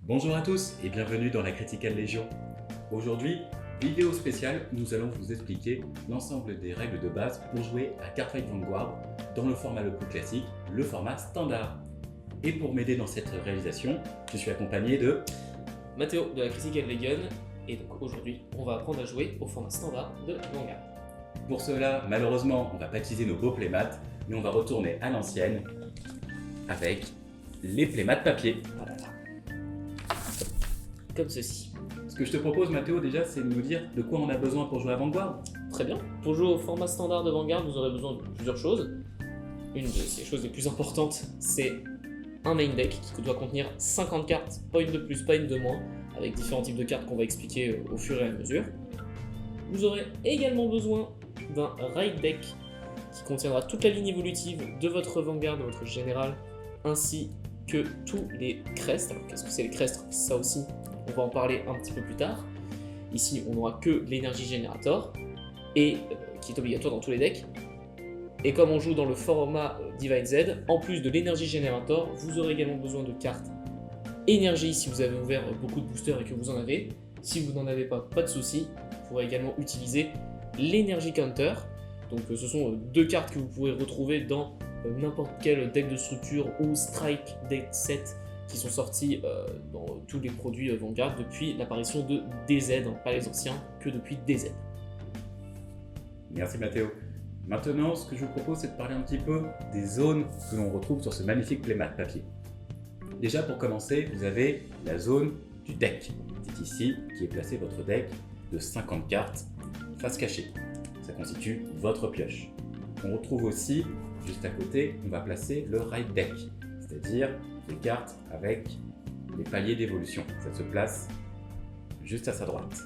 Bonjour à tous et bienvenue dans la Critical Légion. Aujourd'hui, vidéo spéciale, nous allons vous expliquer l'ensemble des règles de base pour jouer à Cardfight Vanguard dans le format le plus classique, le format standard. Et pour m'aider dans cette réalisation, je suis accompagné de Mathéo de la Critical Legion, et donc aujourd'hui on va apprendre à jouer au format standard de Vanguard. Pour cela, malheureusement, on ne va pas utiliser nos beaux playmats, mais on va retourner à l'ancienne avec les playmats papier. Voilà. Comme ceci. Ce que je te propose, Mathéo, déjà, c'est de nous dire de quoi on a besoin pour jouer à Vanguard. Très bien. Pour jouer au format standard de Vanguard, vous aurez besoin de plusieurs choses. Une de ces choses les plus importantes, c'est un main deck qui doit contenir 50 cartes, pas une de plus, pas une de moins, avec différents types de cartes qu'on va expliquer au fur et à mesure. Vous aurez également besoin d'un raid deck qui contiendra toute la ligne évolutive de votre Vanguard, de votre général, ainsi que tous les crests. Alors qu'est-ce que c'est les crests? Ça aussi, on va en parler un petit peu plus tard. Ici, on n'aura que l'énergie générateur, et qui est obligatoire dans tous les decks. Et comme on joue dans le format Divine Z, en plus de l'énergie générateur, vous aurez également besoin de cartes énergie si vous avez ouvert beaucoup de boosters et que vous en avez. Si vous n'en avez pas, pas de souci. Vous pourrez également utiliser l'énergie counter. Donc ce sont deux cartes que vous pourrez retrouver dans n'importe quel deck de structure ou strike deck set qui sont sortis dans tous les produits Vanguard depuis l'apparition de DZ, pas les anciens, que depuis DZ. Merci Mathéo. Maintenant, ce que je vous propose, c'est de parler un petit peu des zones que l'on retrouve sur ce magnifique playmat papier. Déjà, pour commencer, vous avez la zone du deck. C'est ici qui est placé votre deck de 50 cartes face cachée. Ça constitue votre pioche. On retrouve aussi, juste à côté, on va placer le raid deck, c'est-à-dire les cartes avec les paliers d'évolution. Ça se place juste à sa droite.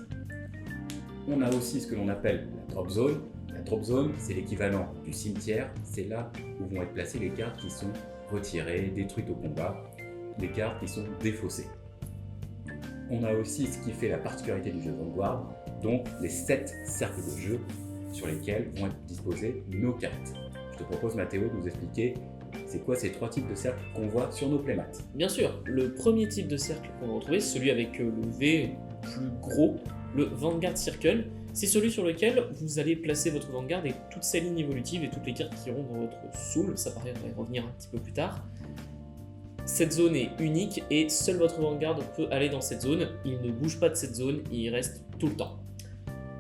On a aussi ce que l'on appelle la drop zone. La drop zone, c'est l'équivalent du cimetière. C'est là où vont être placées les cartes qui sont retirées, détruites au combat, les cartes qui sont défaussées. On a aussi ce qui fait la particularité du jeu Vanguard, donc les 7 cercles de jeu sur lesquels vont être disposées nos cartes. Je te propose, Mathéo, de nous expliquer c'est quoi ces 3 types de cercles qu'on voit sur nos playmats. Bien sûr, le premier type de cercle qu'on va retrouver, celui avec le V plus gros, le Vanguard Circle, c'est celui sur lequel vous allez placer votre Vanguard et toutes ses lignes évolutives et toutes les cartes qui iront dans votre soul. Ça paraît, on va y revenir un petit peu plus tard. Cette zone est unique et seul votre Vanguard peut aller dans cette zone. Il ne bouge pas de cette zone, il y reste tout le temps.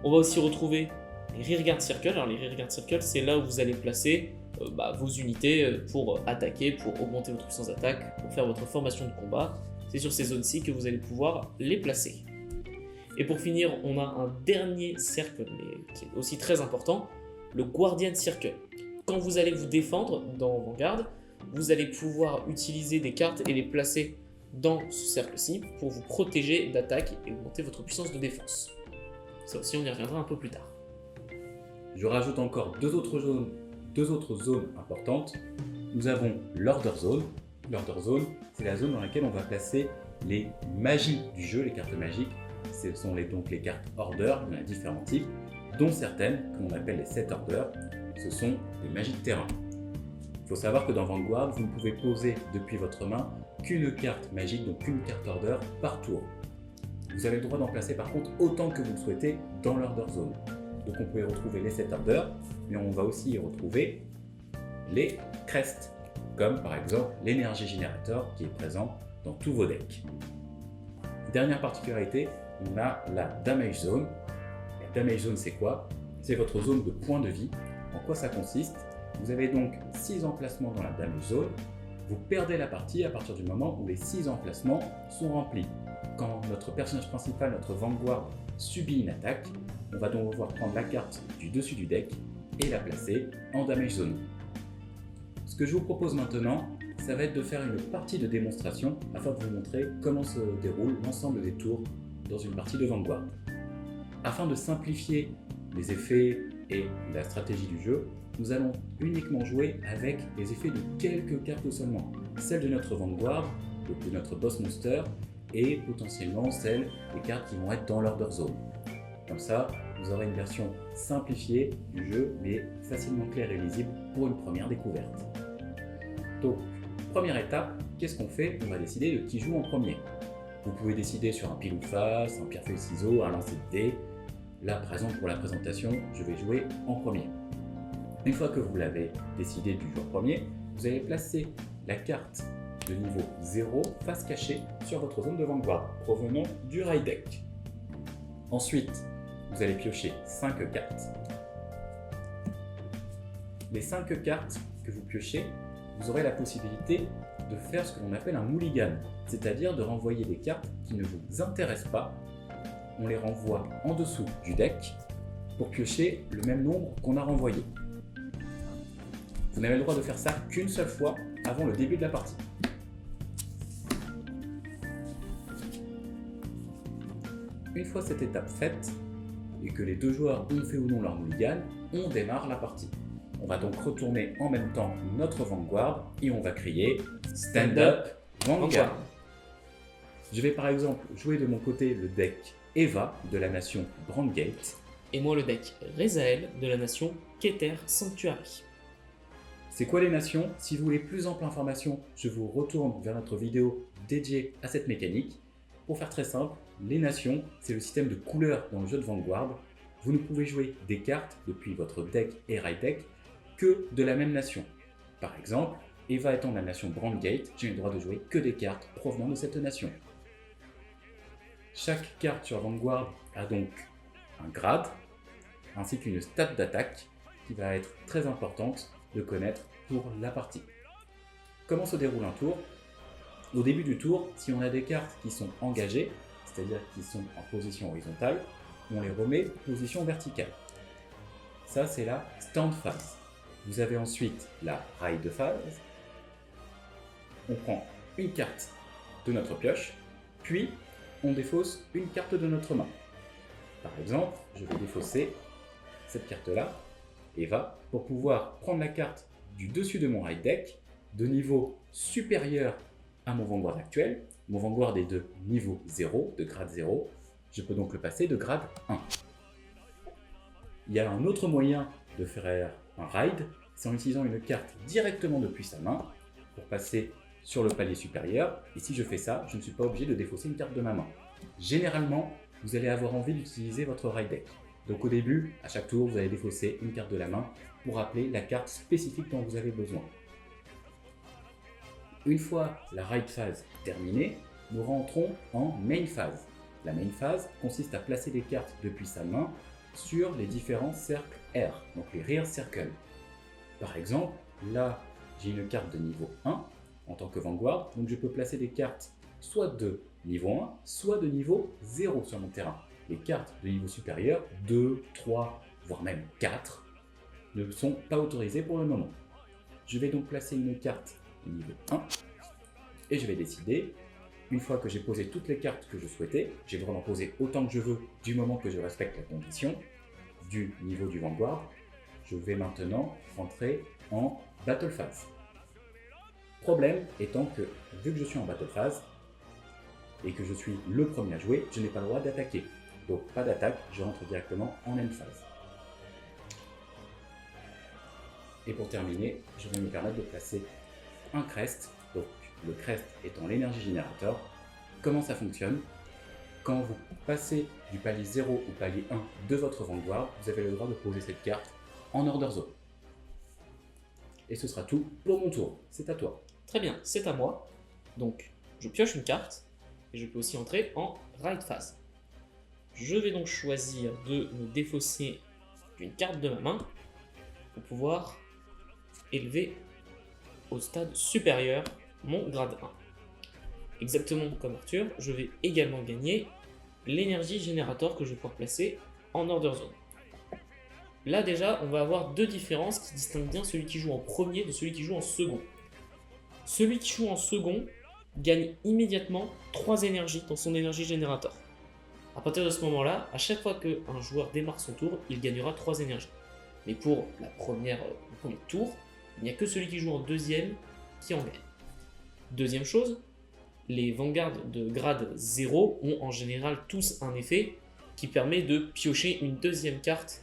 On va aussi retrouver les Rearguard Circle. Alors les Rearguard Circle, c'est là où vous allez placer vos unités pour attaquer, pour augmenter votre puissance d'attaque, pour faire votre formation de combat. C'est sur ces zones-ci que vous allez pouvoir les placer. Et pour finir, on a un dernier cercle, mais qui est aussi très important, le Guardian Circle. Quand vous allez vous défendre dans Vanguard, vous allez pouvoir utiliser des cartes et les placer dans ce cercle-ci pour vous protéger d'attaque et augmenter votre puissance de défense. Ça aussi, on y reviendra un peu plus tard. Je rajoute encore deux autres zones importantes. Nous avons l'Order Zone. L'Order Zone, c'est la zone dans laquelle on va placer les magies du jeu, les cartes magiques. Ce sont donc les cartes Order, il y en a différents types, dont certaines, que l'on appelle les 7 Orders, ce sont des magies de terrain. Il faut savoir que dans Vanguard, vous ne pouvez poser depuis votre main qu'une carte magique, donc qu'une carte Order par tour. Vous avez le droit d'en placer par contre autant que vous le souhaitez dans l'Order Zone. Donc on peut y retrouver les 7 Orders, mais on va aussi y retrouver les crests, comme par exemple l'énergie générateur qui est présent dans tous vos decks. Dernière particularité, on a la Damage Zone. La Damage Zone, c'est quoi? C'est votre zone de points de vie. En quoi ça consiste? Vous avez donc 6 emplacements dans la Damage Zone. Vous perdez la partie à partir du moment où les 6 emplacements sont remplis. Quand notre personnage principal, notre Vanguard, subit une attaque, on va donc devoir prendre la carte du dessus du deck et la placer en Damage Zone. Ce que je vous propose maintenant, ça va être de faire une partie de démonstration afin de vous montrer comment se déroule l'ensemble des tours dans une partie de Vanguard. Afin de simplifier les effets et la stratégie du jeu, nous allons uniquement jouer avec les effets de quelques cartes seulement. Celle de notre Vanguard, donc de notre boss monster, et potentiellement celles des cartes qui vont être dans l'Order Zone. Comme ça, vous aurez une version simplifiée du jeu, mais facilement claire et lisible pour une première découverte. Donc, première étape, qu'est-ce qu'on fait? On va décider de qui joue en premier. Vous pouvez décider sur un pile ou face, un pierre feuille ciseaux, un lancer de dés. Là, par exemple, pour la présentation, je vais jouer en premier. Une fois que vous l'avez décidé du joueur premier, vous allez placer la carte de niveau 0 face cachée sur votre zone de vanguard, provenant du rail deck. Ensuite, vous allez piocher 5 cartes. Les 5 cartes que vous piochez, vous aurez la possibilité de faire ce que l'on appelle un mulligan, c'est-à-dire de renvoyer des cartes qui ne vous intéressent pas. On les renvoie en dessous du deck pour piocher le même nombre qu'on a renvoyé. Vous n'avez le droit de faire ça qu'une seule fois avant le début de la partie. Une fois cette étape faite, et que les deux joueurs ont fait ou non leur mulligan, on démarre la partie. On va donc retourner en même temps notre Vanguard et on va crier Stand Up Vanguard. Je vais par exemple jouer de mon côté le deck Eva de la nation Brandgate. Et moi le deck Rezael de la nation Keter Sanctuary. C'est quoi les nations? Si vous voulez plus ample information, je vous retourne vers notre vidéo dédiée à cette mécanique. Pour faire très simple, les nations, c'est le système de couleurs dans le jeu de Vanguard. Vous ne pouvez jouer des cartes depuis votre deck et raid deck que de la même nation. Par exemple, Eva étant de la nation Brandgate, j'ai le droit de jouer que des cartes provenant de cette nation. Chaque carte sur Vanguard a donc un grade, ainsi qu'une stat d'attaque qui va être très importante de connaître pour la partie. Comment se déroule un tour? Au début du tour, si on a des cartes qui sont engagées, c'est-à-dire qui sont en position horizontale, on les remet en position verticale. Ça, c'est la stand phase. Vous avez ensuite la ride phase. On prend une carte de notre pioche, puis on défausse une carte de notre main. Par exemple, je vais défausser cette carte-là, Eva, pour pouvoir prendre la carte du dessus de mon raid deck de niveau supérieur à mon Vanguard actuel. Mon Vanguard est de niveau 0, de grade 0. Je peux donc le passer de grade 1. Il y a un autre moyen de faire un raid, c'est en utilisant une carte directement depuis sa main pour passer sur le palier supérieur. Et si je fais ça, je ne suis pas obligé de défausser une carte de ma main. Généralement, vous allez avoir envie d'utiliser votre raid deck. Donc au début, à chaque tour, vous allez défausser une carte de la main pour appeler la carte spécifique dont vous avez besoin. Une fois la raid phase terminée, nous rentrons en main phase. La main phase consiste à placer des cartes depuis sa main sur les différents cercles R, donc les rear circles. Par exemple, là, j'ai une carte de niveau 1 en tant que Vanguard, donc je peux placer des cartes soit de niveau 1, soit de niveau 0 sur mon terrain. Les cartes de niveau supérieur, 2, 3, voire même 4, ne sont pas autorisées pour le moment. Je vais donc placer une carte de niveau 1 et je vais décider, une fois que j'ai posé toutes les cartes que je souhaitais, j'ai le droit d'en poser autant que je veux du moment que je respecte la condition du niveau du Vanguard, je vais maintenant rentrer en Battle Phase. Problème étant que, vu que je suis en Battle Phase, et que je suis le premier à jouer, je n'ai pas le droit d'attaquer. Donc pas d'attaque, je rentre directement en end phase. Et pour terminer, je vais me permettre de placer un crest, donc le crest étant l'énergie générateur. Comment ça fonctionne? Quand vous passez du palier 0 au palier 1 de votre Vanguard, vous avez le droit de poser cette carte en Order Zone. Et ce sera tout pour mon tour, c'est à toi. Très bien, c'est à moi. Donc, je pioche une carte, et je peux aussi entrer en Raid Phase. Je vais donc choisir de me défausser d'une carte de ma main pour pouvoir élever au stade supérieur mon grade 1. Exactement comme Arthur, je vais également gagner l'énergie générateur que je vais pouvoir placer en Order Zone. Là déjà, on va avoir deux différences qui distinguent bien celui qui joue en premier de celui qui joue en second. Celui qui joue en second gagne immédiatement 3 énergies dans son énergie générateur. À partir de ce moment-là, à chaque fois qu'un joueur démarre son tour, il gagnera 3 énergies. Mais pour le premier tour, il n'y a que celui qui joue en deuxième qui en gagne. Deuxième chose, les Vanguards de grade 0 ont en général tous un effet qui permet de piocher une deuxième carte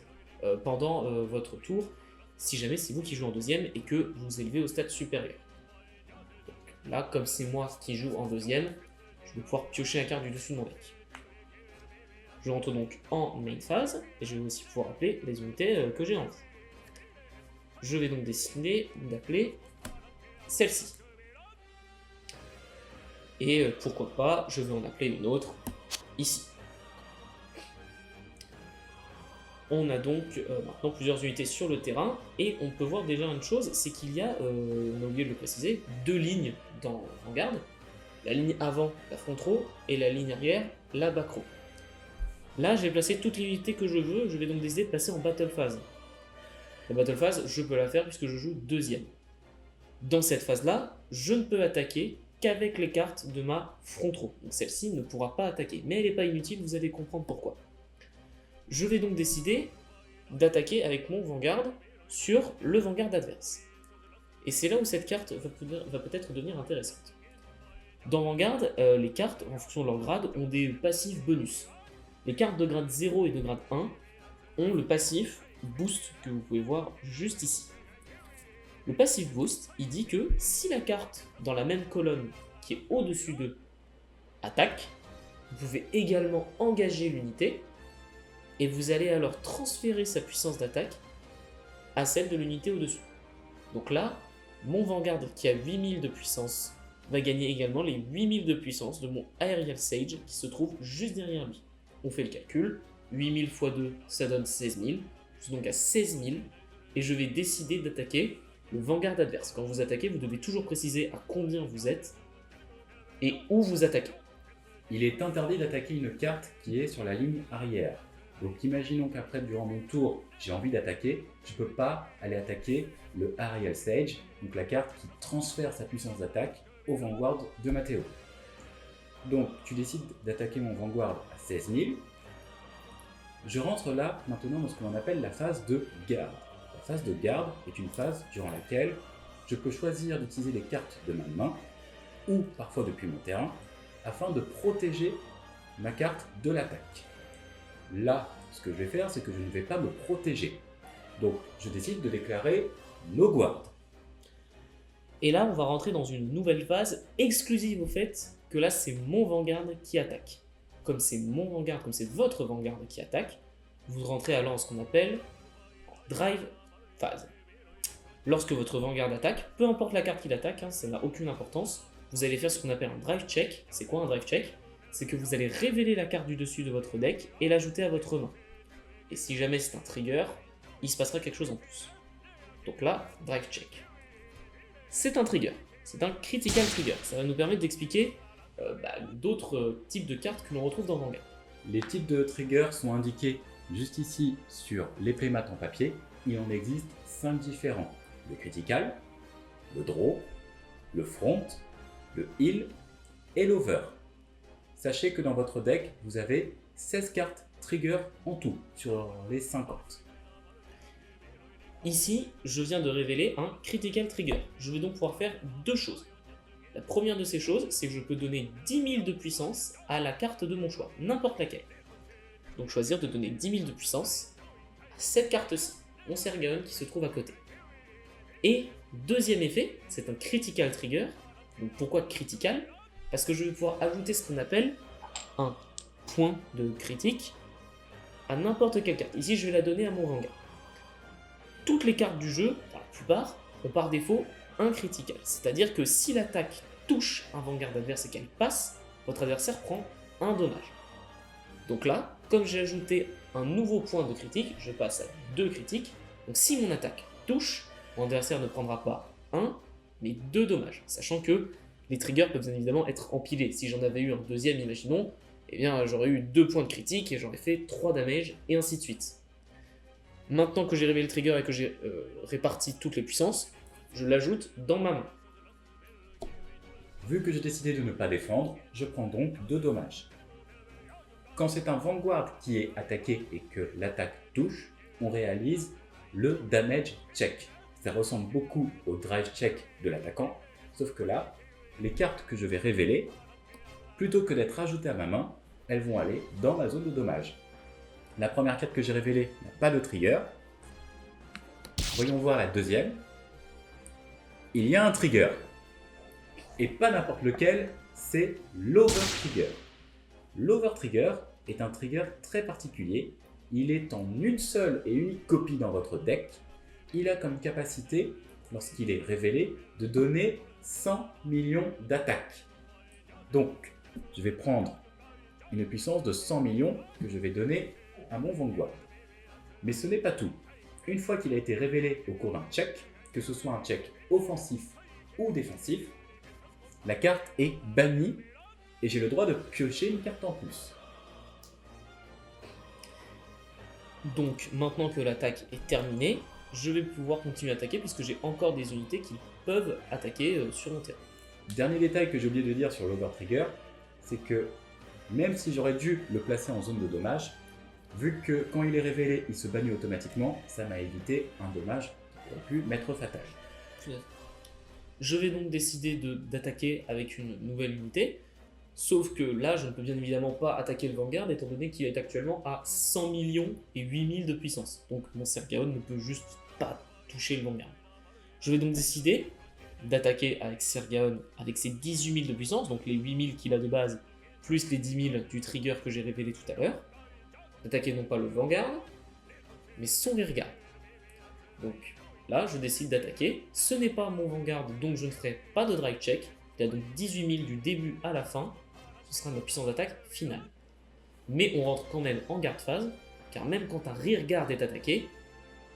pendant votre tour, si jamais c'est vous qui jouez en deuxième et que vous élevez au stade supérieur. Donc là, comme c'est moi qui joue en deuxième, je vais pouvoir piocher la carte du dessus de mon deck. Je rentre donc en main phase, et je vais aussi pouvoir appeler les unités que j'ai envie. Je vais donc décider d'appeler celle-ci. Et pourquoi pas, je vais en appeler une autre ici. On a donc maintenant plusieurs unités sur le terrain, et on peut voir déjà une chose, c'est qu'il y a, on a oublié de le préciser, 2 lignes dans Vanguard. La ligne avant, la front row, et la ligne arrière, la back row. Là, j'ai placé toutes les unités que je veux, je vais donc décider de passer en battle phase. La battle phase, je peux la faire puisque je joue deuxième. Dans cette phase-là, je ne peux attaquer qu'avec les cartes de ma front row. Donc celle-ci ne pourra pas attaquer, mais elle n'est pas inutile, vous allez comprendre pourquoi. Je vais donc décider d'attaquer avec mon Vanguard sur le Vanguard adverse. Et c'est là où cette carte va peut-être devenir intéressante. Dans Vanguard, les cartes, en fonction de leur grade, ont des passifs bonus. Les cartes de grade 0 et de grade 1 ont le passif boost que vous pouvez voir juste ici. Le passif boost, il dit que si la carte dans la même colonne qui est au-dessus d'eux attaque, vous pouvez également engager l'unité et vous allez alors transférer sa puissance d'attaque à celle de l'unité au-dessus. Donc là, mon Vanguard qui a 8000 de puissance va gagner également les 8000 de puissance de mon Aerial Sage qui se trouve juste derrière lui. On fait le calcul, 8000 x 2, ça donne 16000, je suis donc à 16000, et je vais décider d'attaquer le Vanguard adverse. Quand vous attaquez, vous devez toujours préciser à combien vous êtes et où vous attaquez. Il est interdit d'attaquer une carte qui est sur la ligne arrière. Donc imaginons qu'après, durant mon tour, j'ai envie d'attaquer, je ne peux pas aller attaquer le Aerial Sage, donc la carte qui transfère sa puissance d'attaque au Vanguard de Mathéo. Donc tu décides d'attaquer mon Vanguard à 16000. Je rentre là maintenant dans ce que l'on appelle la phase de garde. La phase de garde est une phase durant laquelle je peux choisir d'utiliser les cartes de ma main ou parfois depuis mon terrain afin de protéger ma carte de l'attaque. Là, ce que je vais faire, c'est que je ne vais pas me protéger. Donc je décide de déclarer No Guard. Et là, on va rentrer dans une nouvelle phase exclusive au fait que là, c'est mon Vanguard qui attaque. Comme c'est mon Vanguard, comme c'est votre Vanguard qui attaque, vous rentrez alors en ce qu'on appelle Drive Phase. Lorsque votre Vanguard attaque, peu importe la carte qu'il attaque, ça n'a aucune importance, vous allez faire ce qu'on appelle un Drive Check. C'est quoi un Drive Check? C'est que vous allez révéler la carte du dessus de votre deck et l'ajouter à votre main. Et si jamais c'est un trigger, il se passera quelque chose en plus. Donc là, Drive Check. C'est un trigger. C'est un critical trigger. Ça va nous permettre d'expliquer d'autres types de cartes que l'on retrouve dans Vanguard. Les types de triggers sont indiqués juste ici sur les playmats en papier. Il en existe 5 différents. Le critical, le draw, le front, le heal et l'over. Sachez que dans votre deck, vous avez 16 cartes trigger en tout sur les 50. Ici, je viens de révéler un critical trigger. Je vais donc pouvoir faire deux choses. La première de ces choses, c'est que je peux donner 10 000 de puissance à la carte de mon choix, n'importe laquelle. Donc choisir de donner 10 000 de puissance à cette carte-ci, mon Sergaon qui se trouve à côté. Et deuxième effet, c'est un critical trigger. Donc pourquoi critical? Parce que je vais pouvoir ajouter ce qu'on appelle un point de critique à n'importe quelle carte. Ici, je vais la donner à mon Vanguard. Toutes les cartes du jeu, pour la plupart, ont par défaut un critical. C'est-à-dire que si l'attaque touche un Vanguard adverse et qu'elle passe, votre adversaire prend un dommage. Donc là, comme j'ai ajouté un nouveau point de critique, je passe à 2 critiques. Donc si mon attaque touche, mon adversaire ne prendra pas 1, mais 2 dommages. Sachant que les triggers peuvent bien évidemment être empilés. Si j'en avais eu un deuxième, imaginons, eh bien j'aurais eu 2 points de critique et j'aurais fait 3 damage, et ainsi de suite. Maintenant que j'ai révélé le trigger et que j'ai réparti toutes les puissances, je l'ajoute dans ma main. Vu que j'ai décidé de ne pas défendre, je prends donc 2 dommages. Quand c'est un Vanguard qui est attaqué et que l'attaque touche, on réalise le damage check. Ça ressemble beaucoup au drive check de l'attaquant, sauf que là, les cartes que je vais révéler, plutôt que d'être ajoutées à ma main, elles vont aller dans ma zone de dommage. La première carte que j'ai révélée n'a pas de trigger. Voyons voir la deuxième. Il y a un trigger. Et pas n'importe lequel, c'est l'Overtrigger. L'Overtrigger est un trigger très particulier. Il est en une seule et unique copie dans votre deck. Il a comme capacité, lorsqu'il est révélé, de donner 100 millions d'attaques. Donc, je vais prendre une puissance de 100 millions que je vais donner à mon Vanguard. Mais ce n'est pas tout. Une fois qu'il a été révélé au cours d'un check, que ce soit un check offensif ou défensif, la carte est bannie et j'ai le droit de piocher une carte en plus. Donc maintenant que l'attaque est terminée, je vais pouvoir continuer à attaquer puisque j'ai encore des unités qui peuvent attaquer sur mon terrain. Dernier détail que j'ai oublié de dire sur l'Overtrigger, c'est que même si j'aurais dû le placer en zone de dommage, vu que quand il est révélé, il se bannit automatiquement, ça m'a évité un dommage qui aurait pu m'être fatal. Je vais donc décider d'attaquer avec une nouvelle unité, sauf que là, je ne peux bien évidemment pas attaquer le Vanguard, étant donné qu'il est actuellement à 100 millions et 8000 de puissance. Donc mon Sergaon ne peut juste pas toucher le Vanguard. Je vais donc décider d'attaquer avec Sergaon avec ses 18 000 de puissance, donc les 8000 qu'il a de base, plus les 10 000 du trigger que j'ai révélé tout à l'heure. D'attaquer non pas le Vanguard, mais son rearguard. Donc là, je décide d'attaquer. Ce n'est pas mon Vanguard, donc je ne ferai pas de drive check. Il y a donc 18 000 du début à la fin. Ce sera ma puissance d'attaque finale. Mais on rentre quand même en garde phase, car même quand un rearguard est attaqué,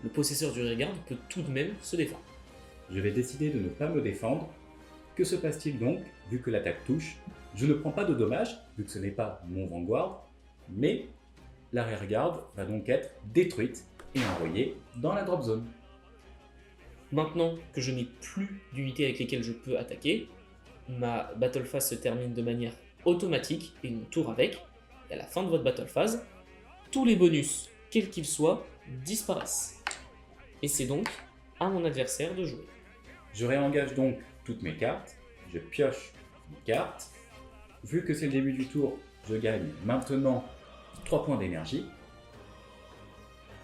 le possesseur du rearguard peut tout de même se défendre. Je vais décider de ne pas me défendre. Que se passe-t-il donc, vu que l'attaque touche? Je ne prends pas de dommages, vu que ce n'est pas mon Vanguard, mais la rearguard va donc être détruite et envoyée dans la drop zone. Maintenant que je n'ai plus d'unités avec lesquelles je peux attaquer, ma battle phase se termine de manière automatique et mon tour avec. Et à la fin de votre battle phase, tous les bonus, quels qu'ils soient, disparaissent. Et c'est donc à mon adversaire de jouer. Je réengage donc toutes mes cartes, je pioche une carte. Vu que c'est le début du tour, je gagne maintenant 3 points d'énergie.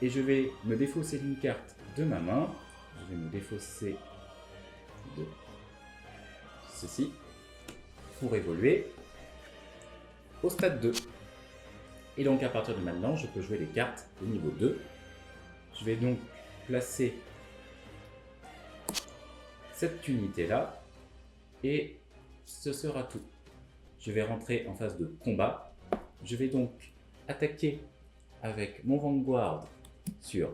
Et je vais me défausser d'une carte de ma main. Je vais me défausser de ceci pour évoluer au stade 2. Et donc à partir de maintenant, je peux jouer les cartes au niveau 2. Je vais donc placer cette unité là et ce sera tout. Je vais rentrer en phase de combat. Je vais donc attaquer avec mon Vanguard sur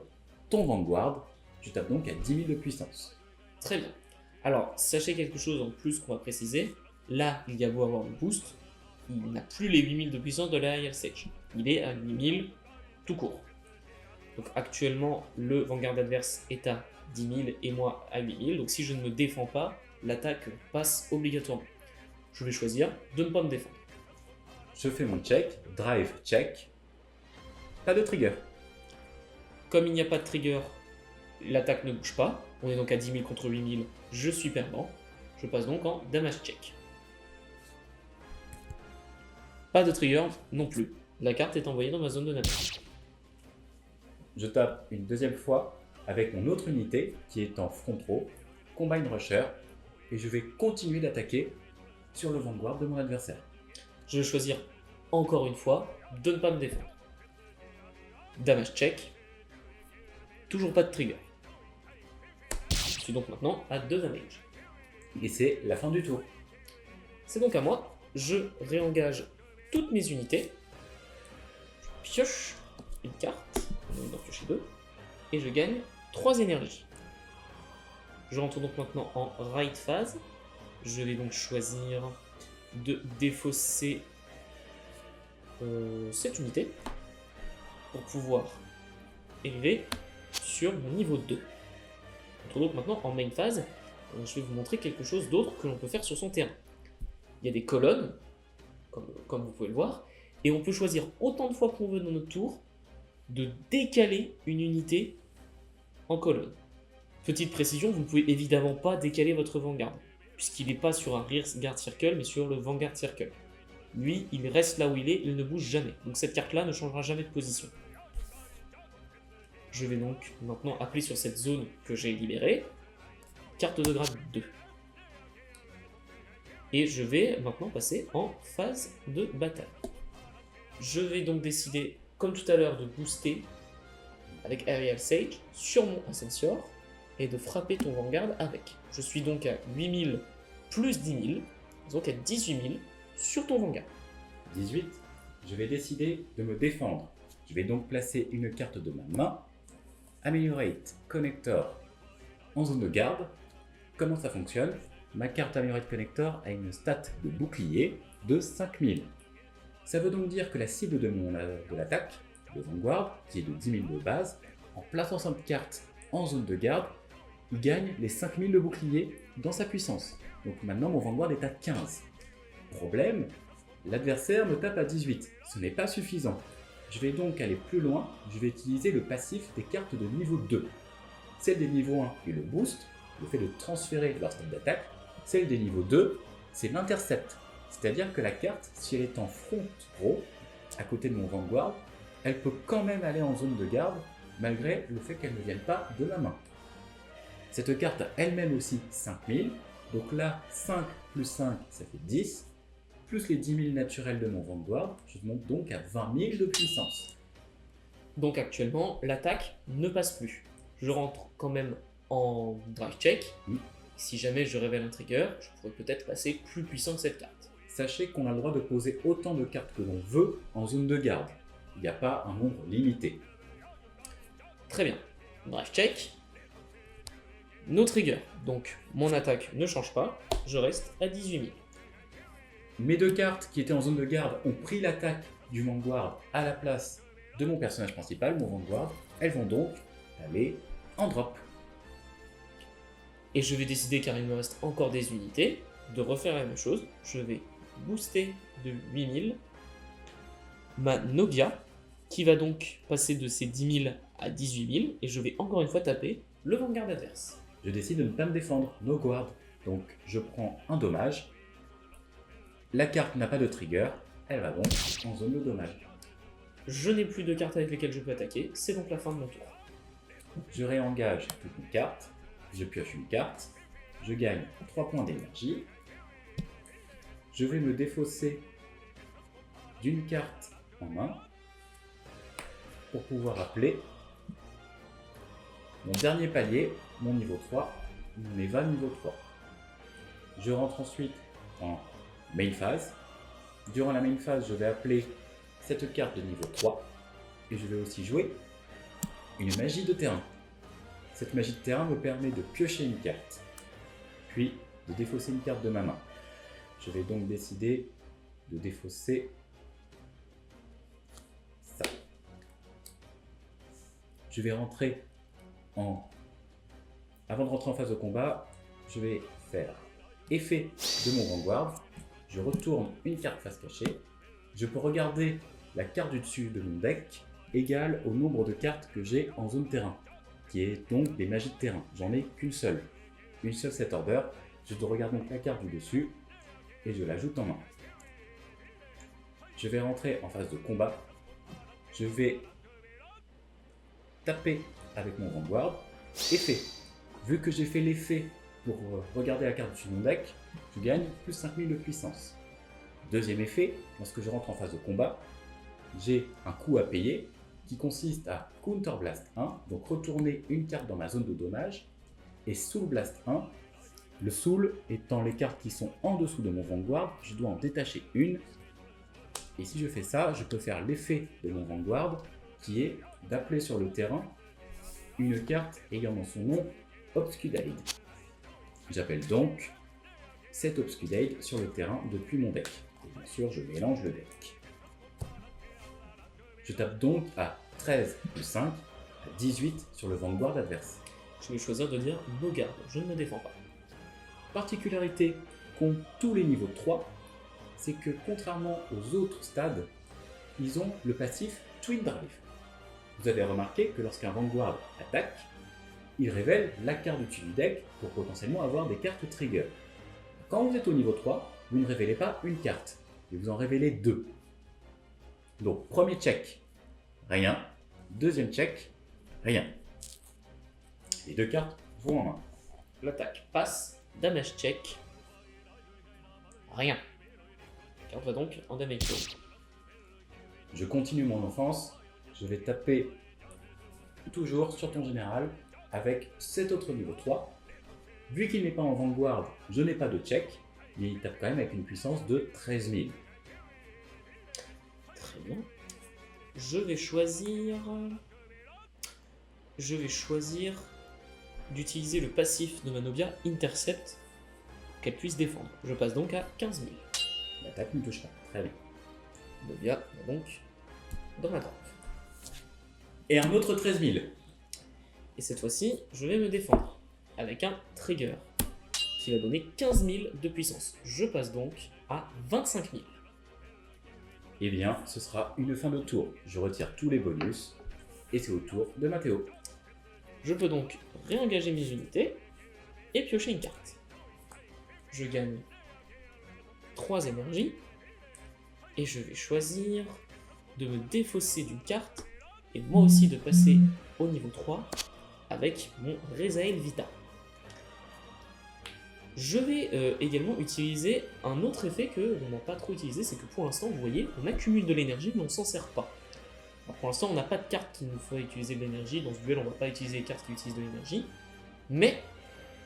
ton Vanguard. Je tape donc à 10 000 de puissance. Très bien. Alors, sachez quelque chose en plus qu'on va préciser. Là, il y a beau avoir le boost, il n'a plus les 8000 de puissance de l'Aerial Sage. Il est à 8000 tout court. Donc actuellement, le Vanguard adverse est à 10 000 et moi à 8000. Donc si je ne me défends pas, l'attaque passe obligatoirement. Je vais choisir de ne pas me défendre. Je fais mon check, drive check. Pas de trigger. Comme il n'y a pas de trigger, l'attaque ne bouge pas. On est donc à 10 000 contre 8000. Je suis perdant. Je passe donc en damage check. Pas de trigger non plus. La carte est envoyée dans ma zone de nature. Je tape une deuxième fois avec mon autre unité qui est en front row, Combine Rusher, et je vais continuer d'attaquer sur le Vanguard de mon adversaire. Je vais choisir encore une fois de ne pas me défendre. Damage check. Toujours pas de trigger. Je suis donc maintenant à 2 damage. Et c'est la fin du tour. C'est donc à moi. Je réengage toutes mes unités. Je pioche une carte. On va en piocher 2. Et je gagne 3 énergies. Je rentre donc maintenant en ride phase. Je vais donc choisir de défausser cette unité pour pouvoir arriver sur mon niveau 2. On retrouve donc maintenant en main phase. Je vais vous montrer quelque chose d'autre que l'on peut faire sur son terrain. Il y a des colonnes, comme vous pouvez le voir, et on peut choisir autant de fois qu'on veut dans notre tour de décaler une unité en colonne. Petite précision, vous ne pouvez évidemment pas décaler votre Vanguard, puisqu'il n'est pas sur un Rearguard Circle, mais sur le Vanguard Circle. Lui, il reste là où il est, il ne bouge jamais. Donc cette carte-là ne changera jamais de position. Je vais donc maintenant appeler sur cette zone que j'ai libérée. Carte de grade 2. Et je vais maintenant passer en phase de bataille. Je vais donc décider, comme tout à l'heure, de booster avec Aerial Sage sur mon Ascensior et de frapper ton Vanguard avec. Je suis donc à 8000 plus 10 000, donc à 18 000 sur ton Vanguard. 18, je vais décider de me défendre. Je vais donc placer une carte de ma main, Ameliorate Connector en zone de garde. Comment ça fonctionne? Ma carte Ameliorate Connector a une stat de bouclier de 5000. Ça veut donc dire que la cible de l'attaque, le Vanguard, qui est de 10 000 de base, en plaçant cette carte en zone de garde, il gagne les 5000 de bouclier dans sa puissance. Donc maintenant mon Vanguard est à 15. Problème, l'adversaire me tape à 18. Ce n'est pas suffisant. Je vais donc aller plus loin, je vais utiliser le passif des cartes de niveau 2. Celle des niveaux 1 est le boost, le fait de transférer leur stade d'attaque. Celle des niveaux 2, c'est l'intercept. C'est-à-dire que la carte, si elle est en front row, à côté de mon Vanguard, elle peut quand même aller en zone de garde, malgré le fait qu'elle ne vienne pas de ma main. Cette carte a elle-même aussi 5000, donc là, 5 plus 5, ça fait 10, plus les 10 000 naturels de mon Vanguard, je monte donc à 20 000 de puissance. Donc actuellement, l'attaque ne passe plus. Je rentre quand même en drive check. Si jamais je révèle un trigger, je pourrais peut-être passer plus puissant que cette carte. Sachez qu'on a le droit de poser autant de cartes que l'on veut en zone de garde. Il n'y a pas un nombre limité. Très bien. Drive check. No trigger. Donc mon attaque ne change pas. Je reste à 18 000. Mes deux cartes qui étaient en zone de garde ont pris l'attaque du Vanguard à la place de mon personnage principal, mon Vanguard. Elles vont donc aller en drop. Et je vais décider, car il me reste encore des unités, de refaire la même chose. Je vais booster de 8000 ma Nogia, qui va donc passer de ses 10 000 à 18 000, et je vais encore une fois taper le Vanguard adverse. Je décide de ne pas me défendre, no guard. Donc je prends un dommage. La carte n'a pas de trigger, elle va donc en zone de dommage. Je n'ai plus de cartes avec lesquelles je peux attaquer, c'est donc la fin de mon tour. Je réengage toutes mes cartes, je pioche une carte, je gagne 3 points d'énergie. Je vais me défausser d'une carte en main pour pouvoir appeler mon dernier palier, mon niveau 3, mon Eva niveau 3. Je rentre ensuite en main phase. Durant la main phase, je vais appeler cette carte de niveau 3 et je vais aussi jouer une magie de terrain. Cette magie de terrain me permet de piocher une carte, puis de défausser une carte de ma main. Je vais donc décider de défausser ça. Je vais rentrer Avant de rentrer en phase de combat, je vais faire effet de mon Vanguard. Je retourne une carte face cachée. Je peux regarder la carte du dessus de mon deck égale au nombre de cartes que j'ai en zone terrain, qui est donc des magies de terrain. J'en ai qu'une seule set order. Je dois regarder donc la carte du dessus et je l'ajoute en main. Je vais rentrer en phase de combat. Je vais taper avec mon Vanguard. Effet. Vu que j'ai fait l'effet pour regarder la carte dessus de mon deck, je gagne plus 5000 de puissance. Deuxième effet, lorsque je rentre en phase de combat, j'ai un coût à payer qui consiste à Counter Blast 1, donc retourner une carte dans ma zone de dommage, et Soul Blast 1. Le Soul étant les cartes qui sont en dessous de mon Vanguard, je dois en détacher une. Et si je fais ça, je peux faire l'effet de mon Vanguard, qui est d'appeler sur le terrain une carte ayant dans son nom Obscudade. J'appelle donc cet Obscudade sur le terrain depuis mon deck. Et bien sûr, je mélange le deck. Je tape donc à 13 plus 5, à 18 sur le Vanguard adverse. Je vais choisir de dire no guard, je ne me défends pas. Particularité qu'ont tous les niveaux 3, c'est que contrairement aux autres stades, ils ont le passif Twin Drive. Vous avez remarqué que lorsqu'un Vanguard attaque, il révèle la carte du dessus du deck pour potentiellement avoir des cartes trigger. Quand vous êtes au niveau 3, vous ne révélez pas une carte, et vous en révélez deux. Donc premier check, rien. Deuxième check, rien. Les deux cartes vont en main. L'attaque passe, damage check. rien. La carte va donc en damage zone. Je continue mon offense. Je vais taper toujours sur ton général avec cet autre niveau 3. Vu qu'il n'est pas en Vanguard, je n'ai pas de check, mais il tape quand même avec une puissance de 13 000. Très bien. Je vais choisir d'utiliser le passif de Manobia Intercept pour qu'elle puisse défendre. Je passe donc à 15 000. L'attaque ne touche pas. Très bien. Manobia va donc dans la drop. Et un autre 13 000. Et cette fois-ci, je vais me défendre avec un trigger qui va donner 15 000 de puissance. Je passe donc à 25 000. Eh bien, ce sera une fin de tour. Je retire tous les bonus. Et c'est au tour de Mathéo. Je peux donc réengager mes unités et piocher une carte. Je gagne 3 énergies et je vais choisir de me défausser d'une carte et moi aussi de passer au niveau 3 avec mon Rezael Vita. Je vais également utiliser un autre effet que l'on n'a pas trop utilisé, c'est que pour l'instant, vous voyez, on accumule de l'énergie mais on s'en sert pas. Alors pour l'instant, on n'a pas de carte qui nous fait utiliser de l'énergie. Dans ce duel, on ne va pas utiliser les cartes qui utilisent de l'énergie. Mais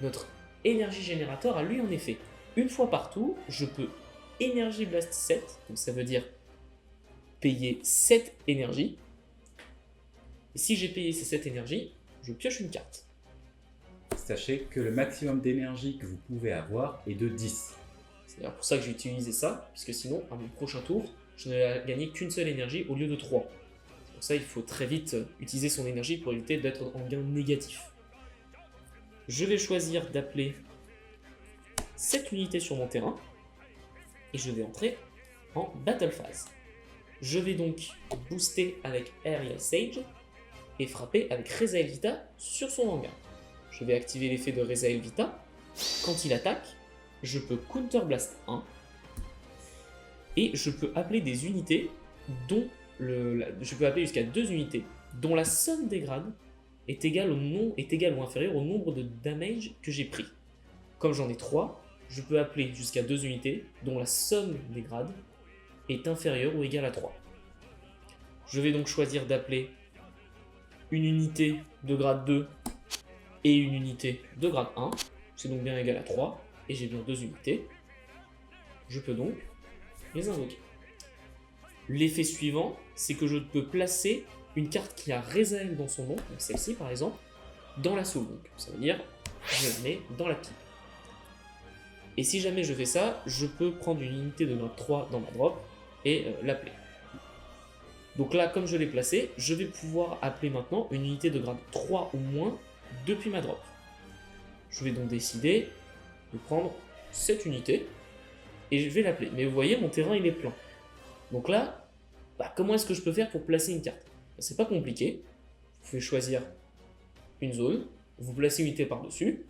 notre énergie générateur a lui en effet. Une fois par tour, je peux Energy Blast 7, donc ça veut dire payer 7 énergies. Et si j'ai payé ces 7 énergies, je pioche une carte. Sachez que le maximum d'énergie que vous pouvez avoir est de 10. C'est d'ailleurs pour ça que j'ai utilisé ça, puisque sinon, à mon prochain tour, je n'ai gagné qu'une seule énergie au lieu de 3. Pour ça, il faut très vite utiliser son énergie pour éviter d'être en gain négatif. Je vais choisir d'appeler cette unité sur mon terrain et je vais entrer en Battle Phase. Je vais donc booster avec Aerial Sage et frapper avec Rezael Vita sur son hangar. Je vais activer l'effet de Rezael Vita. Quand il attaque, je peux Counter Blast 1 et je peux appeler des unités dont je peux appeler jusqu'à 2 unités dont la somme des grades est égale ou inférieure au nombre de damage que j'ai pris. Comme j'en ai 3, je peux appeler jusqu'à 2 unités dont la somme des grades est inférieure ou égale à 3. Je vais donc choisir d'appeler une unité de grade 2 et une unité de grade 1. C'est donc bien égal à 3 et j'ai bien 2 unités. Je peux donc les invoquer. L'effet suivant, c'est que je peux placer une carte qui a Rezael dans son nom, donc celle-ci par exemple, dans la soul. Donc ça veut dire je la mets dans la pipe. Et si jamais je fais ça, je peux prendre une unité de grade 3 dans ma drop et l'appeler. Donc là, comme je l'ai placé, je vais pouvoir appeler maintenant une unité de grade 3 ou moins depuis ma drop. Je vais donc décider de prendre cette unité et je vais l'appeler. Mais vous voyez, mon terrain il est plein. Donc là, comment est-ce que je peux faire pour placer une carte? C'est pas compliqué. Vous pouvez choisir une zone, vous placez une unité par-dessus,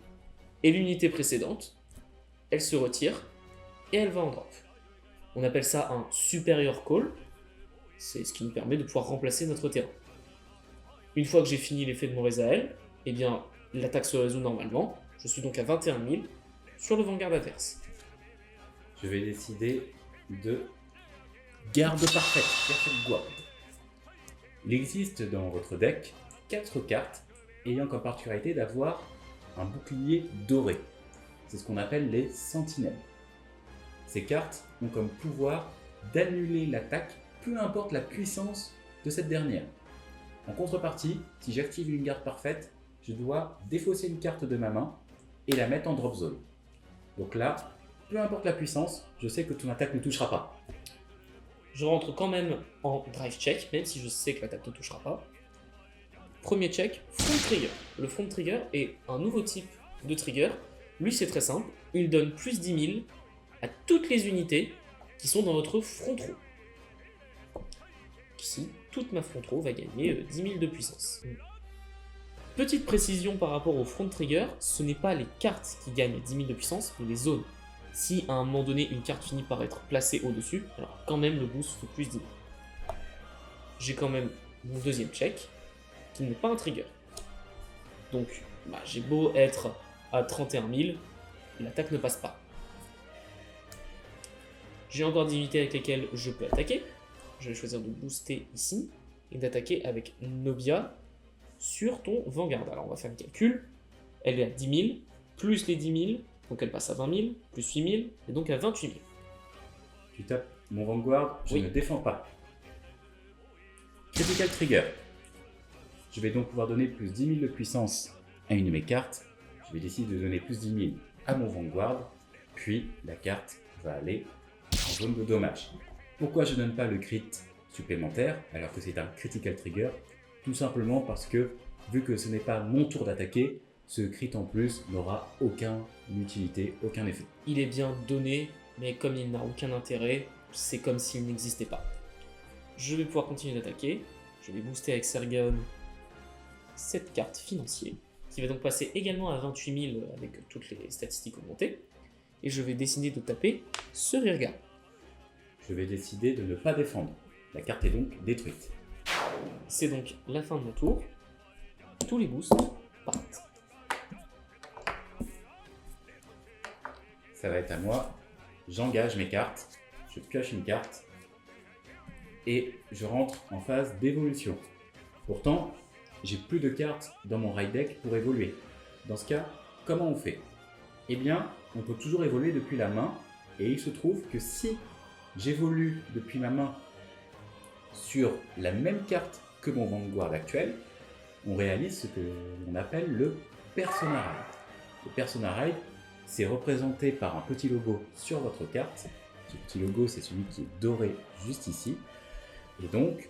et l'unité précédente, elle se retire et elle va en drop. On appelle ça un superior call. C'est ce qui nous permet de pouvoir remplacer notre terrain. Une fois que j'ai fini l'effet de mon Rezael, eh bien l'attaque se résout normalement. Je suis donc à 21 000 sur le Vanguard adverse. Je vais décider de garde parfaite, perfect guard. Il existe dans votre deck 4 cartes ayant comme particularité d'avoir un bouclier doré. C'est ce qu'on appelle les sentinelles. Ces cartes ont comme pouvoir d'annuler l'attaque, peu importe la puissance de cette dernière. En contrepartie, si j'active une garde parfaite, je dois défausser une carte de ma main et la mettre en drop zone. Donc là, peu importe la puissance, je sais que ton attaque ne touchera pas. Je rentre quand même en drive check, même si je sais que l'attaque ne touchera pas. Premier check, front trigger. Le front trigger est un nouveau type de trigger. Lui, c'est très simple. Il donne plus 10 000 à toutes les unités qui sont dans votre front row. Ici, toute ma front row va gagner 10 000 de puissance. Petite précision par rapport au front trigger, ce n'est pas les cartes qui gagnent 10 000 de puissance, mais les zones. Si à un moment donné une carte finit par être placée au-dessus, alors quand même le boost fait plus 10 000. J'ai quand même mon deuxième check, qui n'est pas un trigger. Donc j'ai beau être à 31 000, l'attaque ne passe pas. J'ai encore des unités avec lesquelles je peux attaquer. Je vais choisir de booster ici et d'attaquer avec Nobia sur ton Vanguard. Alors on va faire le calcul. Elle est à 10 000, plus les 10 000, donc elle passe à 20 000, plus 8 000, et donc à 28 000. Tu tapes mon Vanguard, je Oui. ne défends pas. Critical Trigger. Je vais donc pouvoir donner plus 10 000 de puissance à une de mes cartes. Je vais décider de donner plus 10 000 à mon Vanguard, puis la carte va aller en zone de dommage. Pourquoi je ne donne pas le crit supplémentaire alors que c'est un Critical Trigger? Tout simplement parce que, vu que ce n'est pas mon tour d'attaquer, ce crit en plus n'aura aucune utilité, aucun effet. Il est bien donné, mais comme il n'a aucun intérêt, c'est comme s'il n'existait pas. Je vais pouvoir continuer d'attaquer. Je vais booster avec Sergaon cette carte financière, qui va donc passer également à 28 000 avec toutes les statistiques augmentées. Et je vais décider de taper ce rearguard. Je vais décider de ne pas défendre. La carte est donc détruite. C'est donc la fin de mon tour. Tous les boosts partent. Ça va être à moi. J'engage mes cartes. Je pioche une carte. Et je rentre en phase d'évolution. Pourtant, j'ai plus de cartes dans mon raid deck pour évoluer. Dans ce cas, comment on fait? Eh bien, on peut toujours évoluer depuis la main. Et il se trouve que si j'évolue depuis ma main sur la même carte que mon Vanguard actuel, on réalise ce que l'on appelle le Persona Raid. Le Persona Raid, c'est représenté par un petit logo sur votre carte. Ce petit logo, c'est celui qui est doré juste ici. Et donc,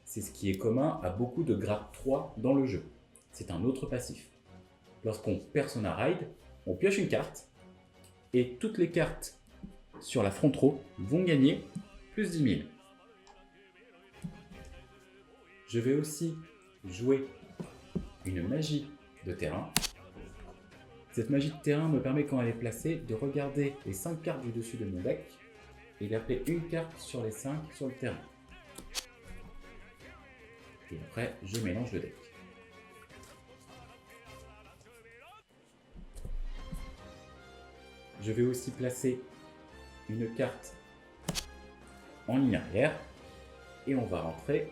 c'est ce qui est commun à beaucoup de grade 3 dans le jeu. C'est un autre passif. Lorsqu'on Persona Raid, on pioche une carte, et toutes les cartes sur la front row vont gagner plus 10 000. Je vais aussi jouer une magie de terrain. Cette magie de terrain me permet, quand elle est placée, de regarder les 5 cartes du dessus de mon deck et d'appeler une carte sur les 5 sur le terrain. Et après, je mélange le deck. Je vais aussi placer une carte en ligne arrière et on va rentrer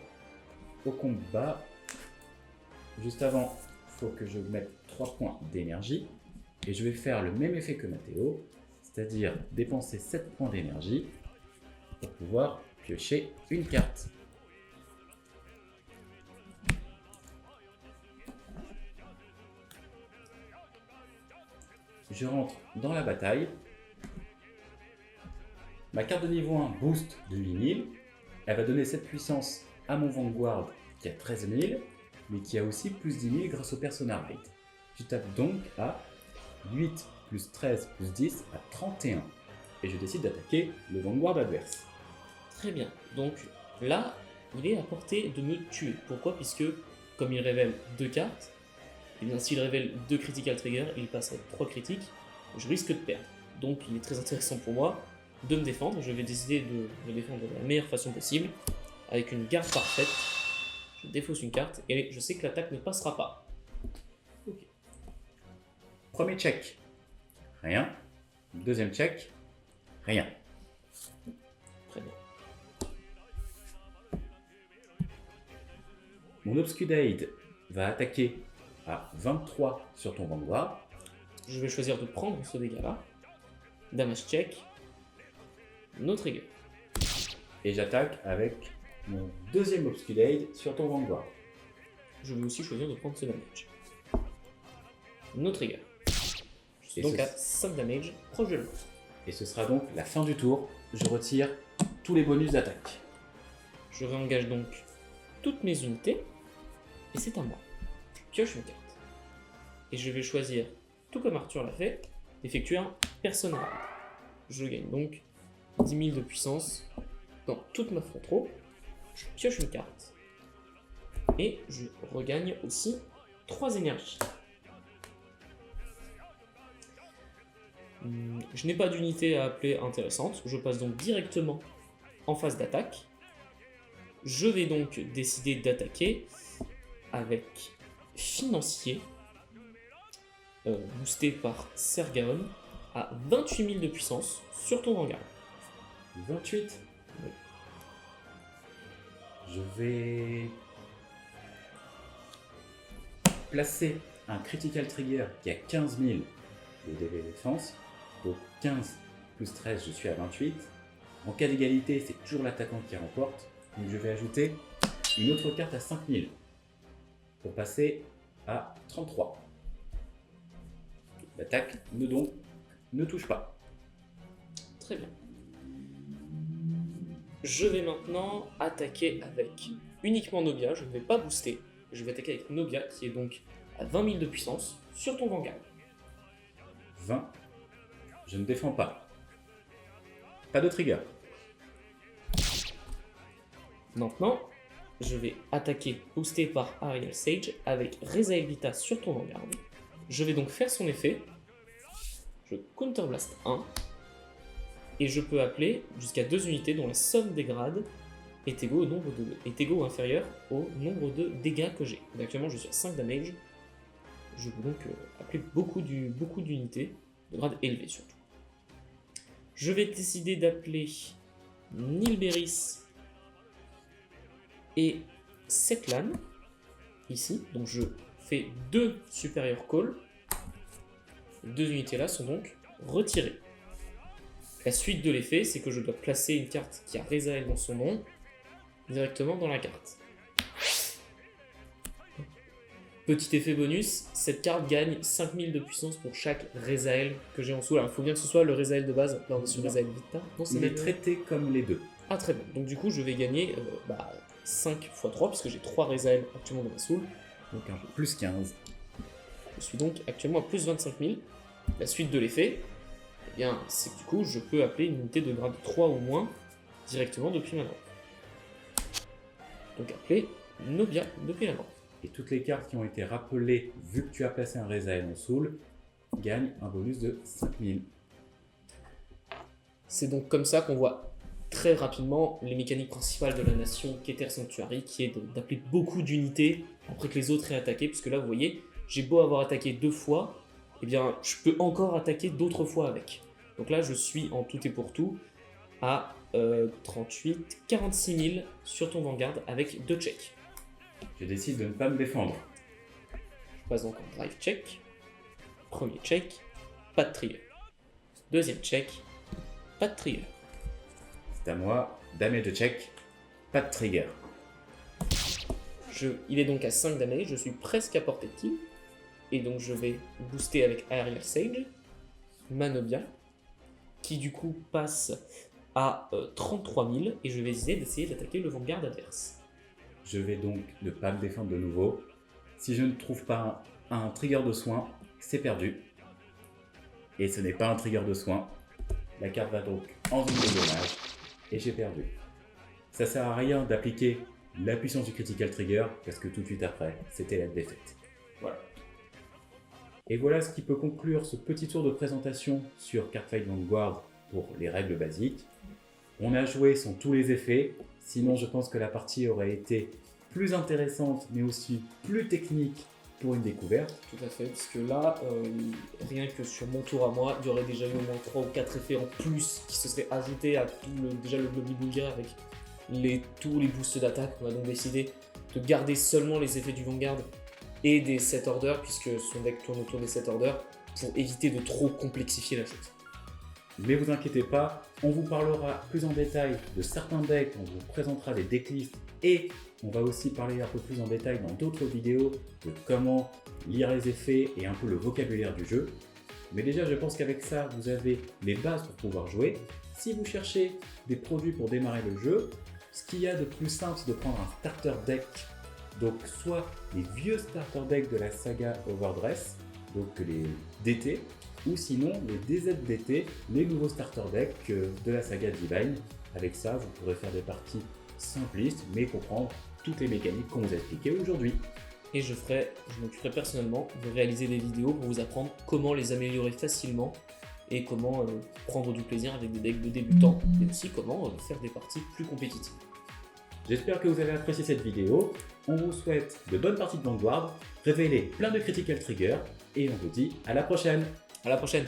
au combat. Juste avant, il faut que je mette 3 points d'énergie et je vais faire le même effet que Mathéo, c'est-à-dire dépenser 7 points d'énergie pour pouvoir piocher une carte. Je rentre dans la bataille. Ma carte de niveau 1 boost de 8 000. Elle va donner cette puissance à mon Vanguard qui a 13 000, mais qui a aussi plus 10 000 grâce au Persona Raid. Je tape donc à 8 plus 13 plus 10 à 31. Et je décide d'attaquer le Vanguard adverse. Très bien. Donc là, il est à portée de me tuer. Pourquoi? Puisque, comme il révèle 2 cartes, et bien s'il révèle 2 critical triggers, il passe à 3 critiques, je risque de perdre. Donc il est très intéressant pour moi de me défendre. Je vais décider de me défendre de la meilleure façon possible, avec une garde parfaite. Je défausse une carte, et je sais que l'attaque ne passera pas. Ok. Premier check, rien. Deuxième check, rien. Très bien. Mon Obscudade va attaquer à 23 sur ton Vanguard. Je vais choisir de prendre ce dégât-là. Damage check. No trigger. Et j'attaque avec mon deuxième Obscudade sur ton Vanguard. Je vais aussi choisir de prendre ce damage. No trigger. Je suis Et donc ce- à 5 damage, proche de l'autre. Et ce sera donc la fin du tour. Je retire tous les bonus d'attaque. Je réengage donc toutes mes unités. Et c'est à moi. Je pioche une carte. Et je vais choisir, tout comme Arthur l'a fait, d'effectuer un Persona Raid. Je gagne donc 10 000 de puissance dans toute ma front row. Je pioche une carte. Et je regagne aussi 3 énergies. Je n'ai pas d'unité à appeler intéressante. Je passe donc directement en phase d'attaque. Je vais donc décider d'attaquer avec Financier, boosté par Sergaon, à 28 000 de puissance sur ton Vanguard. 28. Oui. Je vais placer un critical trigger qui a 15 000 de DV défense. Donc 15 plus 13, je suis à 28. En cas d'égalité, c'est toujours l'attaquant qui remporte. Donc je vais ajouter une autre carte à 5000 pour passer à 33. L'attaque ne touche pas. Très bien. Je vais maintenant attaquer avec uniquement Nobia, je ne vais pas booster. Je vais attaquer avec Nobia qui est donc à 20 000 de puissance sur ton Vanguard. 20. Je ne défends pas. Pas de trigger. Maintenant, je vais attaquer boosté par Ariel Sage avec Rezael Vita sur ton Vanguard. Je vais donc faire son effet. Je Counterblast 1. Et je peux appeler jusqu'à 2 unités dont la somme des grades est égale ou inférieur au nombre de dégâts que j'ai. Actuellement, je suis à 5 damage. Je peux donc appeler beaucoup d'unités, de grade élevé surtout. Je vais décider d'appeler Nilberis et Setlan, ici. Donc je fais 2 supérieurs calls. Les 2 unités là sont donc retirées. La suite de l'effet, c'est que je dois placer une carte qui a Rezael dans son nom directement dans la carte. Petit effet bonus, cette carte gagne 5000 de puissance pour chaque Rezael que j'ai en dessous. Alors il faut bien que ce soit le Rezael de base. Là on est sur Rezael Vita. Non, Il est traité comme les deux. Ah très bien. Donc du coup je vais gagner 5 x 3 puisque j'ai 3 Rezael actuellement dans ma soul. Donc un plus 15. Je suis donc actuellement à plus 25 000. La suite de l'effet, eh bien, c'est que du coup, je peux appeler une unité de grade 3 ou moins directement depuis ma main. Donc appeler Nobia depuis la main. Et toutes les cartes qui ont été rappelées, vu que tu as placé un Rezael en soul, gagnent un bonus de 5000. C'est donc comme ça qu'on voit très rapidement les mécaniques principales de la nation Keter Sanctuary, qui est d'appeler beaucoup d'unités après que les autres aient attaqué, puisque là, vous voyez, j'ai beau avoir attaqué 2 fois, eh bien, je peux encore attaquer d'autres fois avec. Donc là, je suis en tout et pour tout à 46 000 sur ton Vanguard avec 2 checks. Je décide de ne pas me défendre. Je passe donc en drive check. Premier check, pas de trigger. Deuxième check, pas de trigger. C'est à moi, damage check, pas de trigger. Il est donc à 5 damage, je suis presque à portée de kill. Et donc je vais booster avec Ariel Sage, Manobia, qui du coup passe à 33 000, et je vais essayer d'attaquer le Vanguard adverse. Je vais donc ne pas me défendre de nouveau. Si je ne trouve pas un trigger de soin, c'est perdu. Et ce n'est pas un trigger de soin. La carte va donc en zone de dommage, et j'ai perdu. Ça sert à rien d'appliquer la puissance du critical trigger, parce que tout de suite après, c'était la défaite. Voilà. Et voilà ce qui peut conclure ce petit tour de présentation sur Cardfight Vanguard pour les règles basiques. On a joué sans tous les effets, sinon je pense que la partie aurait été plus intéressante mais aussi plus technique pour une découverte. Tout à fait, parce que là, rien que sur mon tour à moi, il y aurait déjà eu au moins 3 ou 4 effets en plus qui se seraient ajoutés à déjà le Globby Bulga avec tous les boosts d'attaque. On a donc décidé de garder seulement les effets du Vanguard et des set orders, puisque son deck tourne autour des set orders, pour éviter de trop complexifier la chose. Mais vous inquiétez pas, on vous parlera plus en détail de certains decks, on vous présentera des decklists et on va aussi parler un peu plus en détail dans d'autres vidéos de comment lire les effets et un peu le vocabulaire du jeu. Mais déjà, je pense qu'avec ça, vous avez les bases pour pouvoir jouer. Si vous cherchez des produits pour démarrer le jeu, ce qu'il y a de plus simple, c'est de prendre un starter deck. Donc soit les vieux starter decks de la saga Overdress, donc les DT, ou sinon les DZDT, les nouveaux starter decks de la saga Divine. Avec ça, vous pourrez faire des parties simplistes, mais comprendre toutes les mécaniques qu'on vous a expliquées aujourd'hui. Et je m'occuperai personnellement de réaliser des vidéos pour vous apprendre comment les améliorer facilement et comment prendre du plaisir avec des decks de débutants, mais aussi comment faire des parties plus compétitives. J'espère que vous avez apprécié cette vidéo. On vous souhaite de bonnes parties de Vanguard, révélez plein de critical triggers et on vous dit à la prochaine. À la prochaine.